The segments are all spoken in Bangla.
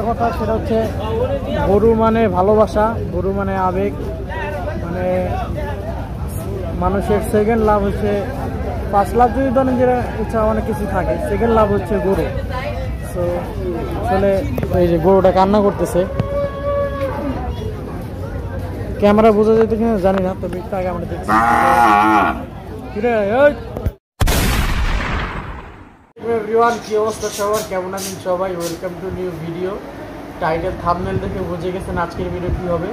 কথা সেটা হচ্ছে গরু মানে ভালোবাসা, গরু মানে আবেগ, মানে মানুষের সেকেন্ড লাভ হচ্ছে, ফার্স্ট লাভ যদি ধরেন যে ইচ্ছা অনেক কিছু থাকে, সেকেন্ড লাভ হচ্ছে গরু। সো আসলে এই যে গরুটা কান্না করতেছে, ক্যামেরা বোঝা যেত কিনা জানি না, তবে একটু আগে আমরা দেখছি। কি অবস্থা সবার, কেমন আছেন সবাই? Welcome to new video. Title thumbnail দেখে বুঝে গেছেন আজকের ভিডিও কী হবে।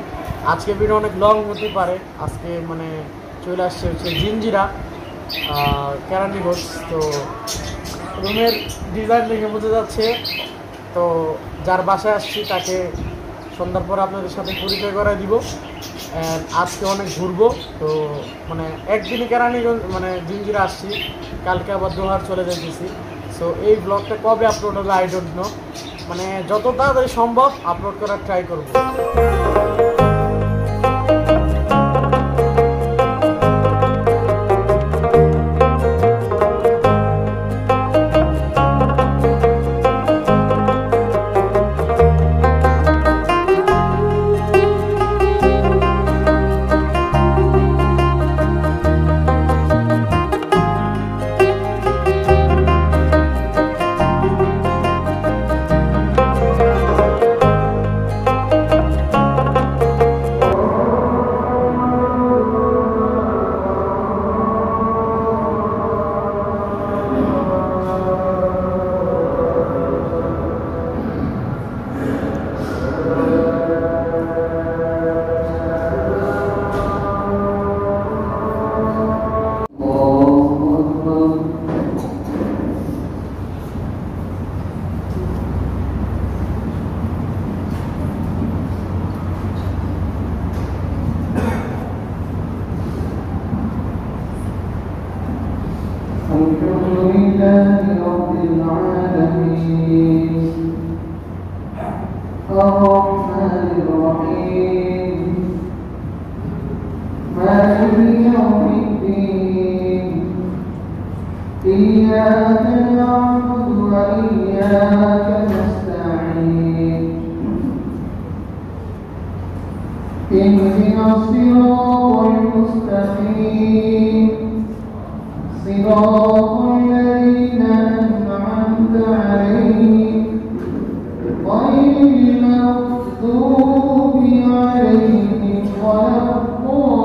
আজকের ভিডিও অনেক লং হতে পারে। আজকে মানে চলে আসছে হচ্ছে জিঞ্জিরা কেরানীগঞ্জ। তো রুমের ডিজাইন দেখে বোঝা যাচ্ছে। তো যার বাসায় আসছি তাকে সন্ধ্যার পর আপনাদের সাথে পরিচয় করাই দিব। আজকে অনেক ঘুরবো। তো মানে একদিনই কেরানীগঞ্জ মানে জিঞ্জিরা আসছি, কালকে আবার দোহার চলে যাইতেছি। সো এই ব্লগটা কবে আপলোড হবে আই ডোন্ট নো, মানে যত তাড়াতাড়ি সম্ভব আপলোড করার ট্রাই করব। الرحمن الرحيم مالك يوم الدين إياك نعبد وإياك نستعين اهدنا الصراط المستقيم صراط الذين أنعمت عليهم غير المغضوب عليهم ولا الضالين.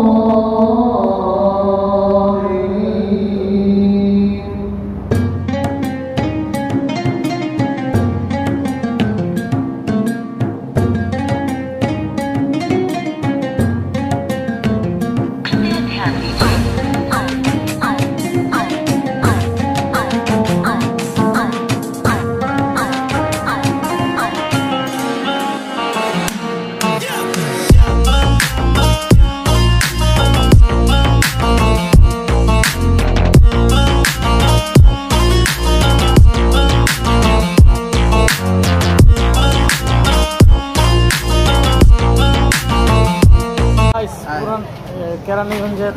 কেরানীগঞ্জের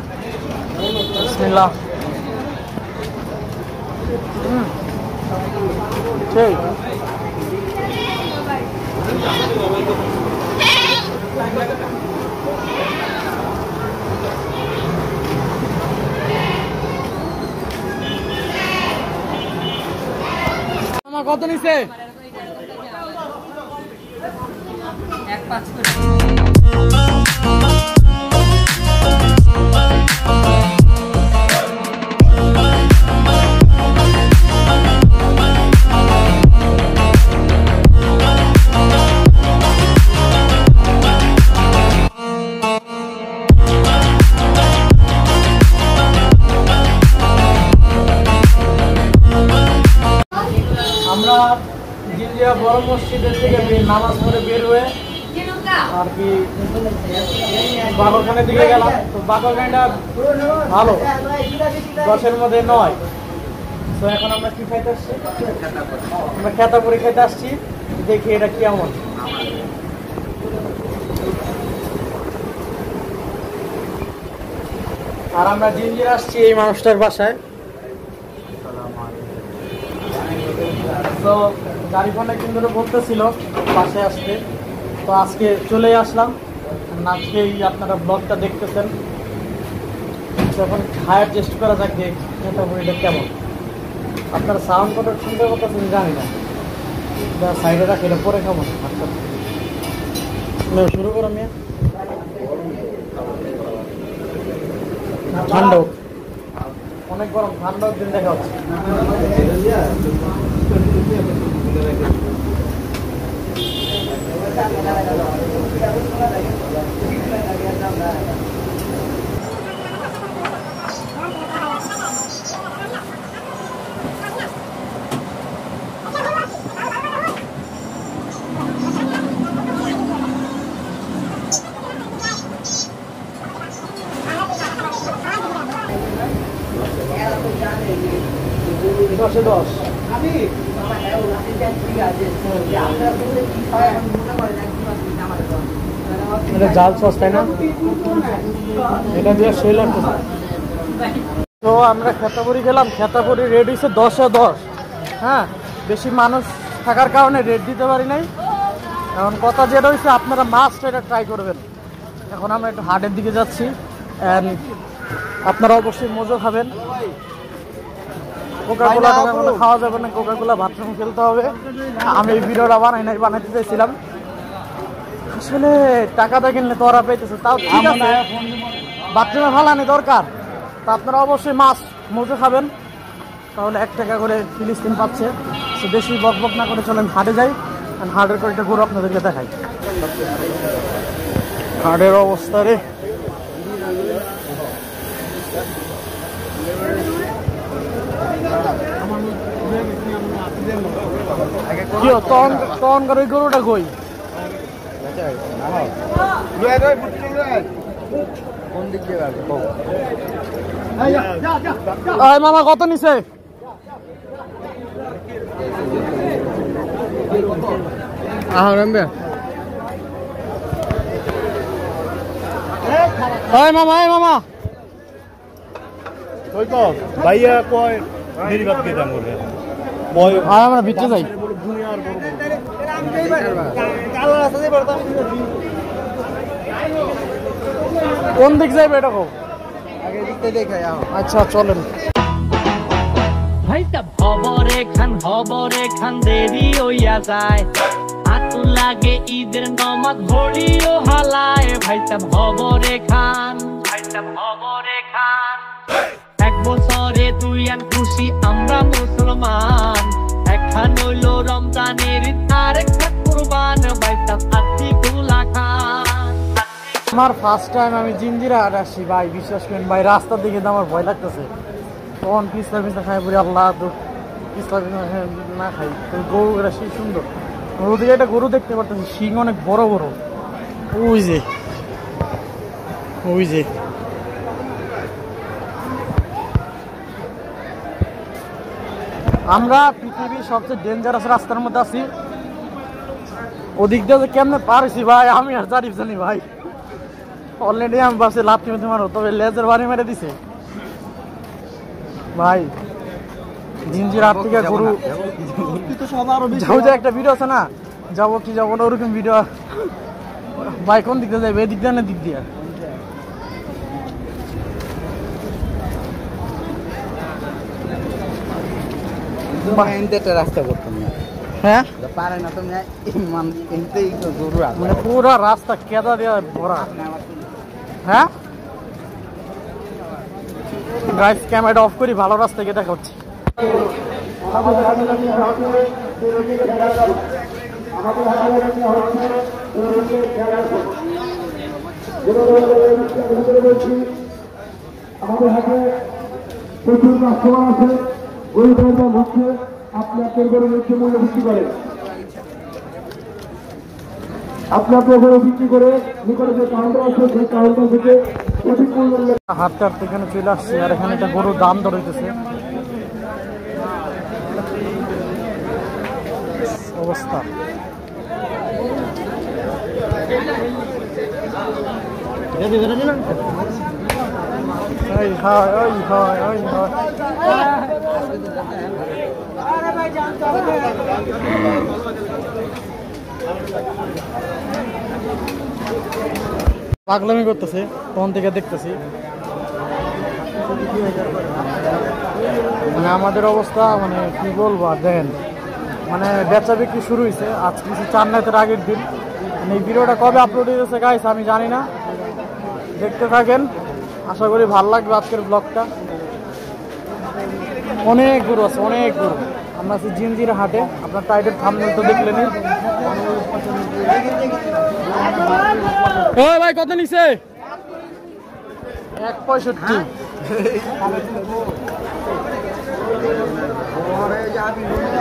বিসমিল্লাহ। ঠিক আমার কত নিছে? 1.5 আমরা জিঞ্জিরা বড় মসজিদের থেকে নামাজ পড়ে বের হয়ে আর কি বাগরখানের দিকে গেলাম। তো বাগরখানটা ভালো, 10-এর মধ্যে 9। তো এখন আমরা কি খাইতে আসছি? আমরা খেতাপুরি খাইতে আসছি, দেখি এটা কেমন। আর আমরা জিঞ্জিরা আসছি এই মানুষটার বাসায়। তো গাড়ি অনেকদিন ধরে বলতেছিল পাশে আসতে, তো আজকে চলে আসলাম। আজকেই আপনারা ব্লগটা দেখতেছেন। যখন খায়ের টেস্ট করা যাক যে খেতাপুরিটা কেমন। আপনারা সাউন্ড কত শুনতে করতেছেন জানি না, সাইডে রাখি, এটা পরে কেমন শুরু করো মেয়ে। ঠান্ডা অনেক গরম, ঠান্ডার দিন দেখা হচ্ছে। দশে 10 এটা জাল সস তাই না? এটা দিয়ে সেই লাগতেছে। তো আমরা খেতাপুরি গেলাম, খেতাপুরি রেট হয়েছে 10-এ 10। হ্যাঁ, বেশি মানুষ থাকার কারণে রেট দিতে পারি নাই। এখন কথা যেটা হয়েছে, আপনারা মাস্ট এটা ট্রাই করবেন। এখন আমরা একটু হাটের দিকে যাচ্ছি, আপনারা অবশ্যই মজা খাবেন। কোকাকোলা টোকাকোলা খাওয়া যাবে না, কোকাকোলা বাথরুমে খেলতে হবে। আমি এই ভিডিওটা বানাইতে চাইছিলাম, আসলে টাকাটা কিনলে তো ওরা পেতেছে, তাও ঠিক আছে, বাথরুমে ফালানি দরকার। তা আপনারা অবশ্যই মাছ মজা খাবেন, তাহলে 1 টাকা করে ফিলিস্তিন পাচ্ছে। সে বেশি বক বক না করে চলেন হাটে যাই, হাটের কয়েকটা গরু আপনাদেরকে দেখাই। হাটের অবস্থা রে, তখন করে ওই গরুটা কই? মামা কত নিছে? মামা মামা ভাইয়া কয় মেরি বাত কে দাম বলে আমরা ভিতরে যাই। কোন দিক যাইবে এটা কো? আচ্ছা চলেন। ভাইটা খবরে খান দেরি হইয়া যায়, হাতু লাগে ঈদের নমাজ ঘড়িও হালায়। ভাইটা খবরে খান 1 বছরে 2 আন খুশি আমরা মুসলমান। একখান হইল রমজানের আর একখান কুরবান। ভাইটা আত্মি গুলা খান। আমার ফার্স্ট টাইম আমি জিঞ্জিরা হাট আসছি ভাই, বিশ্বাস করেন ভাই, রাস্তার দিকে তো আমার ভয় লাগতেছে। তখন পিছলা পিছলা খাই পড়ি, আল্লাহ তো পিছলা না খাই। গরু এটা সেই সুন্দর, গরু দিকে একটা গরু দেখতে পারতেছি, শিং অনেক বড় বড়। ওই যে আমরা পৃথিবীর সবচেয়ে ডেঞ্জারাস রাস্তার মধ্যে আছি। ওদিক দিয়ে কেমনে পারছি ভাই আমি আর জানি ভাই। অলরেডি আমি ভাবছি লাফ মেরে মারো, তবে লেজের বাড়ি মেরে দিছে ভাই। জিঞ্জির হাট থেকে গরু যাও, যে একটা ভিডিও আছে না, যাবো কি যাবো না ওরকম ভিডিও। ভাই কোন দিক দিয়ে যাবে, এদিক দিয়ে না দিক দিয়ে? রাস্তা করতাম, হ্যাঁ পারে না তুমি মানে পুরো রাস্তা কেদা দেওয়া ভরা। হ্যাঁ গাইস, ক্যামেরাটা অফ করি, ভালো রাস্তা গিয়ে দেখা হচ্ছে। আমাদের হাতে প্রচুর কাস্টমার আছে, গরিবের দাম হচ্ছে আপনি আপনার গরু নিচ্ছে মূল্য বিক্রি করে, আপনি আপনার গরু বিক্রি করে নিকটে যে কাউন্টার আছে সেই কাউন্টার থেকে সঠিক মূল্য হাট কাটতে এখানে চলে আসছি, আর এখানে একটা গরুর দাম ধরেছে অবস্থা। পাগলামি করতেছে, তখন থেকে দেখতেছি। মানে আমাদের অবস্থা মানে কি বলবো আর, দেখেন মানে বেচা বিক্রি শুরু হয়েছে আজ কিছু 4 রাতের আগের দিন। মানে এই ভিডিওটা কবে আপলোড হয়েছে গাইস আমি জানি না, দেখতে থাকেন, আশা করি ভালো লাগবে আজকের ব্লগটা। অনেক গরু আছে, অনেক গরু। আমরা আছি জিঞ্জিরা হাটে, আপনার টাইটেল থাম্বনেল তো দেখলেনই। ও ভাই কত নিছে? 1.65।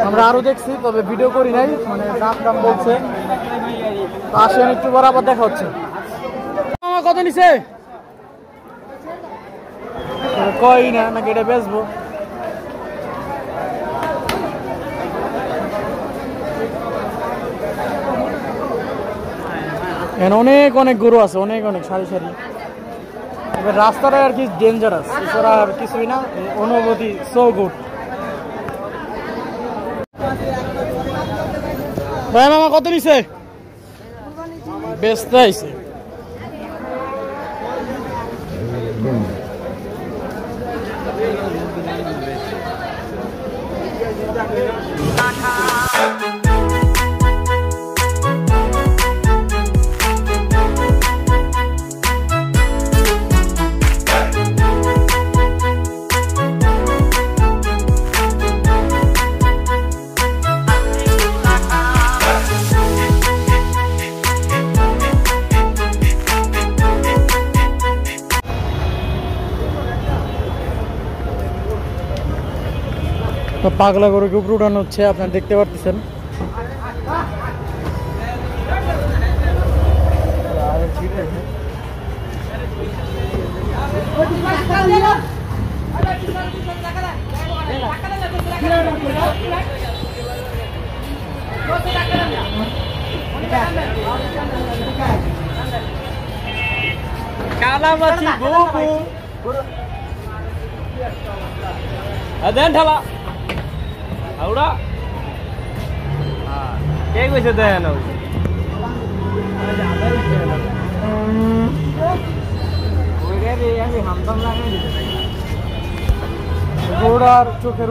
আমরা আরো দেখছি, তবে ভিডিও করি নাই, মানে দাম বলছে। আসেন একটু পর আবার দেখা হচ্ছে। কত নিছে? কই না নাকি এটা বেচবো? অনেক অনেক গরু আছে, অনেক অনেক সারি সারি। এবার রাস্তাটা আর কি ডেঞ্জারাস, এছাড়া আর কিছুই না। অনুভূতি সো গুড। ভাই মামা কত নিছে? বেচতে আইছে। পাগলা গরুকে উপরে উঠানো হচ্ছে, আপনারা দেখতে পারতেছেন। কালামাছি গোপু আদেন ঠালা আউড়া কে কইছে দেন গোড়ার চোখের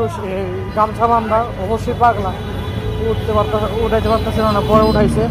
গামছা বান্ধা, অবশ্যই পাগলা, উঠাইতে পারতেছিল না, পরে উঠাইছে।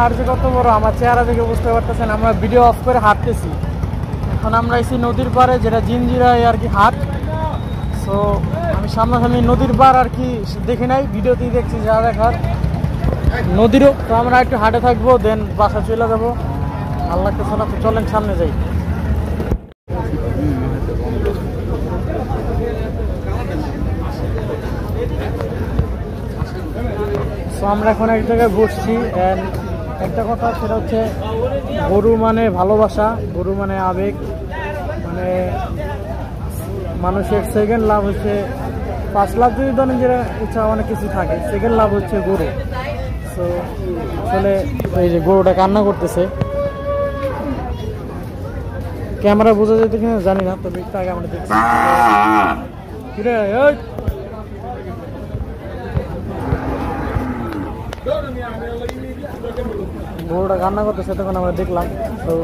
হাট যে কত বড় আমার চেহারা দেখে বুঝতে পারতেছেন। আমরা ভিডিও অফ করে হাঁটতেছি, এখন আমরা এসেছি নদীর পাড়ে, যেটা জিঞ্জিরায় আর কি হাট। সো আমি সামনাসামনি নদীর পাড় আর কি দেখি নাই, ভিডিওতেই দেখছি যা দেখার। নদীরও তো আমরা একটু হাটে থাকবো, দেন বাসা চলে যাবো। আল্লাহ তো চলেন সামনে যাই। তো আমরা এখন এক জায়গায় বসছি। একটা কথা, সেটা হচ্ছে গরু মানে ভালোবাসা, গরু মানে আবেগ। মানে মানুষের সেকেন্ড লাভ হচ্ছে, 5 লাখ যদি ধরেন যে ইচ্ছা অনেক কিছু থাকে, সেকেন্ড লাভ হচ্ছে গরু। সো আসলে এই যে গরুটা কান্না করতেছে, ক্যামেরা বোঝা যেত কিনা জানি না, তবে একটু আগে আমরা দেখছি। গরুটা কান্না করতেছে, তখন আমরা দেখলাম তো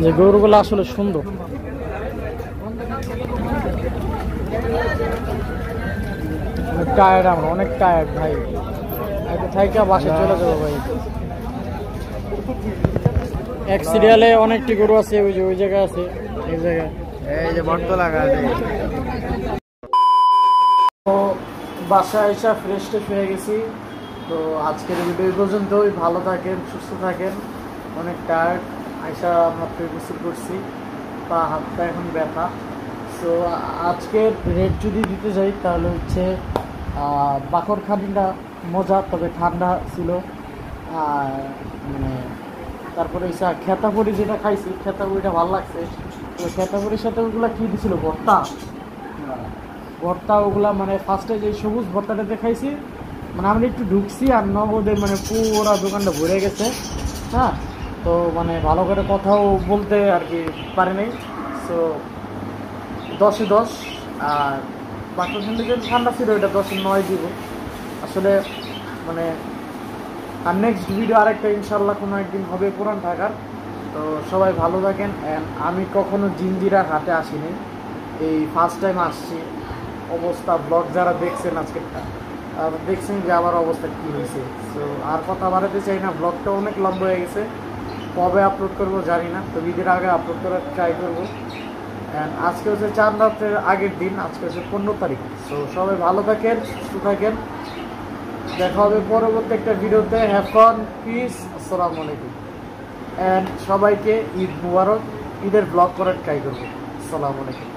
যে গরুগুলো আসলে সুন্দর। অনেক টায়ার্ড, আমরা অনেক টায়ার্ড ভাই। থাইকা বাসে চলে যাবো ভাই। এক সিরিয়ালে অনেকটি গরু আছে, ওই যে ওই জায়গায় আছে, এই জায়গায় এই যে বর্ত লাগা আছে। তো বাসায় এসে ফ্রেশ ট্রেশ হয়ে গেছি, তো আজকের ভিডিও এই পর্যন্তই। ভালো থাকেন, সুস্থ থাকেন। অনেক টায়ার্ড, আইসা মাত্র গোসল করছি, পা হাতটা এখন ব্যথা। সো আজকের রেট যদি দিতে যাই তাহলে হচ্ছে বাকরখানিটা মজা, তবে ঠান্ডা ছিল। আর মানে তারপরে খেতাপুরি যেটা খাইছি, খেতাপুরিটা ভালো লাগছে। তো খেতাপুরির সাথে ওগুলো কী দিছিল, ভর্তা ওগুলা মানে ফার্স্টে যে সবুজ ভর্তাটাতে খাইছি, মানে আমরা একটু ঢুকছি আর নগদে মানে পুরো দোকানটা ভরে গেছে। হ্যাঁ, তো মানে ভালো করে কথাও বলতে আর কি পারে নাই। সো 10-এ 10। আর বাকরখানি যে ঠান্ডা ছিল ওইটা 10-এ 9 দিব আসলে। মানে আর নেক্সট ভিডিও আরেকটা ইনশাল্লাহ কোনো একদিন হবে পুরান ঢাকার। তো সবাই ভালো থাকেন। অ্যান্ড আমি কখনো জিঞ্জিরার হাটে আসিনি, এই ফার্স্ট টাইম আসছি। অবস্থা ব্লগ যারা দেখছেন আজকেরটা দেখছেন যে আমার অবস্থা কী হয়েছে। সো আর কথা বাড়াতে চাই না, ব্লগটা অনেক লম্বা হয়ে গেছে। কবে আপলোড করবো জানি না, তো ঈদের আগে আপলোড করার ট্রাই করবো। অ্যান্ড আজকে হচ্ছে 4 রাতের আগের দিন, আজকে হচ্ছে 15 তারিখ। সো সবাই ভালো থাকেন, সুস্থ থাকেন। দেখা হবে পরবর্তী একটা ভিডিওতে। হ্যাভ ফান, পিস, আসসালামু আলাইকুম। অ্যান্ড সবাইকে ঈদ মুবারক। ঈদের ব্লগ করার ট্রাই করবো। আসসালামু আলাইকুম।